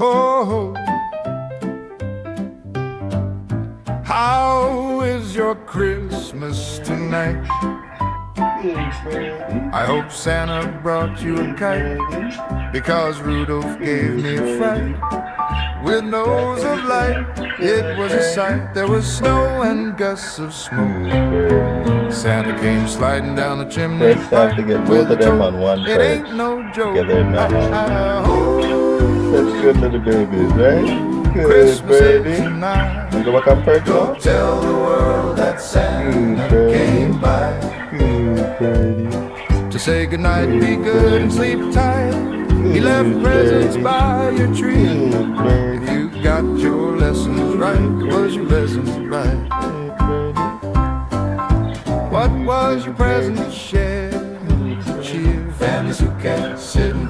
ho. How is your Christmas tonight? I hope Santa brought you a kite, because Rudolph gave me a fright. With nose of light, it was a sight. There was snow and gusts of smoke. Santa came sliding down the chimney. First time to get both of them on one it perch ain't no joke. together in the house. Such good little babies, right? Good Christmas birdie. tonight. You go back on perch now? Tell the world that Santa came by Good birdie. to say goodnight, be good and sleep tight. He left presents by your tree. Good birdie. If you got your lessons right, was your lessons right? What was your present? Share cheer, families who kept sitting